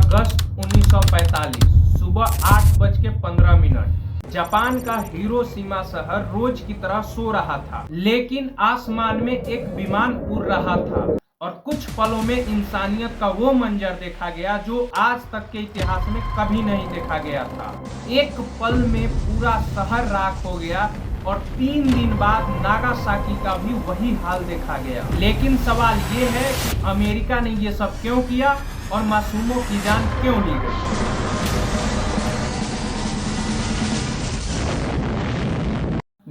अगस्त 1945 सुबह 8:15 जापान का हिरोशिमा शहर रोज की तरह सो रहा था, लेकिन आसमान में एक विमान उड़ रहा था और कुछ पलों में इंसानियत का वो मंजर देखा गया जो आज तक के इतिहास में कभी नहीं देखा गया था। एक पल में पूरा शहर राख हो गया और 3 दिन बाद नागासाकी का भी वही हाल देखा गया। लेकिन सवाल ये है कि अमेरिका ने ये सब क्यों किया और मासूमों की जान क्यों ली गई।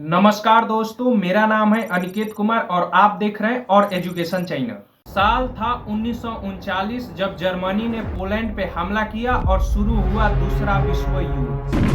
नमस्कार दोस्तों, मेरा नाम है अनिकेत कुमार और आप देख रहे हैं और एजुकेशन चैनल। साल था 1939 जब जर्मनी ने पोलैंड पे हमला किया और शुरू हुआ दूसरा विश्व युद्ध।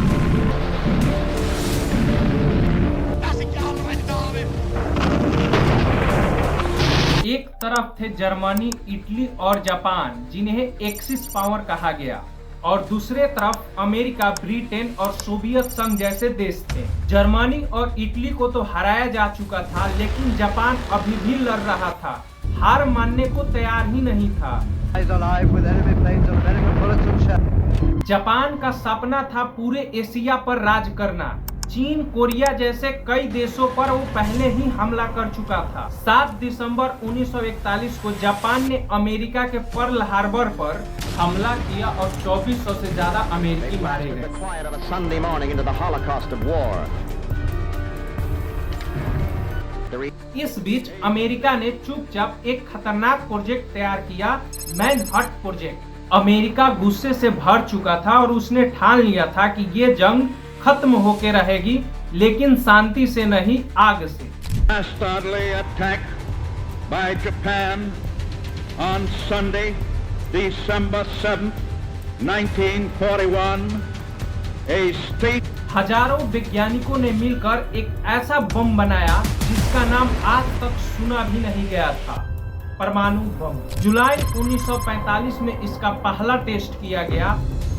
एक तरफ थे जर्मनी, इटली और जापान जिन्हें एक्सिस पावर कहा गया, और दूसरे तरफ अमेरिका, ब्रिटेन और सोवियत संघ जैसे देश थे। जर्मनी और इटली को तो हराया जा चुका था, लेकिन जापान अभी भी लड़ रहा था, हार मानने को तैयार ही नहीं था। जापान का सपना था पूरे एशिया पर राज करना। चीन, कोरिया जैसे कई देशों पर वो पहले ही हमला कर चुका था। 7 दिसंबर 1941 को जापान ने अमेरिका के पर्ल हार्बर पर हमला किया और 2400 से ज्यादा अमेरिकी मारे गए। इस बीच अमेरिका ने चुपचाप एक खतरनाक प्रोजेक्ट तैयार किया, मैनहट्टन प्रोजेक्ट। अमेरिका गुस्से से भर चुका था और उसने ठान लिया था कि ये जंग खत्म होके रहेगी, लेकिन शांति से नहीं, आग से। On Sunday, December 7th, 1941, a state हजारों वैज्ञानिकों ने मिलकर एक ऐसा बम बनाया जिसका नाम आज तक सुना भी नहीं गया था, परमाणु बम। जुलाई 1945 में इसका पहला टेस्ट किया गया।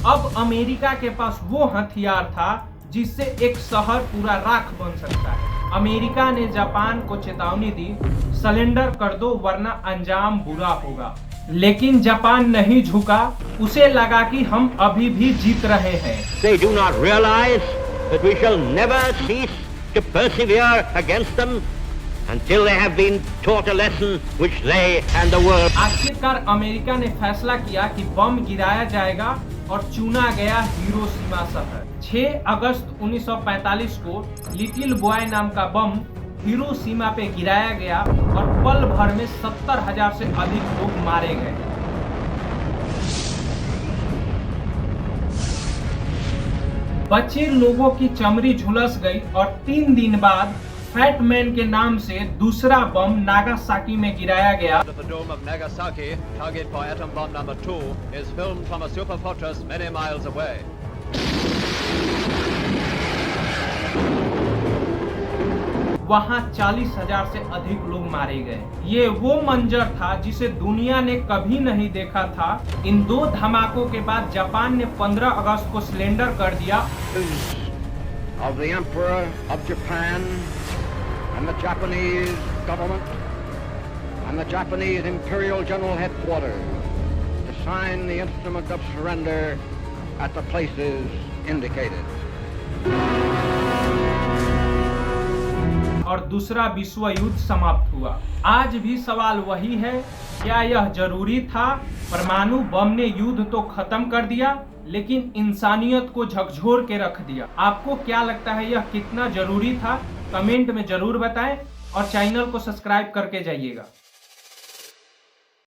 अब अमेरिका के पास वो हथियार था जिससे एक शहर पूरा राख बन सकता है। अमेरिका ने जापान को चेतावनी दी, सरेंडर कर दो वरना अंजाम बुरा होगा। लेकिन जापान नहीं झुका, उसे लगा कि हम अभी भी जीत रहे हैं। They do not realize that we shall never cease to persevere against them until they have been taught a lesson which they and the world. आखिरकार अमेरिका ने फैसला किया कि बम गिराया जाएगा और चुना गया हिरोशिमा शहर। 6 अगस्त 1945 को लिटिल बॉय नाम का बम हिरोशिमा पे गिराया गया और पल भर में 70,000 से अधिक लोग मारे गए। बचे लोगों की चमड़ी झुलस गई और 3 दिन बाद फैट मैन के नाम से दूसरा बम नागासाकी में गिराया गया। The dome of Nagasaki, target for atom bomb number 2, is filmed from a super fortress many miles away. वहां 40,000 से अधिक लोग मारे गए। ये वो मंजर था जिसे दुनिया ने कभी नहीं देखा था। इन 2 धमाकों के बाद जापान ने 15 अगस्त को सरेंडर कर दिया। Of the Emperor of Japan and the Japanese government and the Japanese Imperial General Headquarters to sign the instrument of surrender at the places indicated. और दूसरा विश्व युद्ध समाप्त हुआ। आज भी सवाल वही है, क्या यह जरूरी था? परमाणु बम ने युद्ध तो खत्म कर दिया, लेकिन इंसानियत को झकझोर के रख दिया। आपको क्या लगता है, यह कितना जरूरी था? कमेंट में जरूर बताएं और चैनल को सब्सक्राइब करके जाइएगा।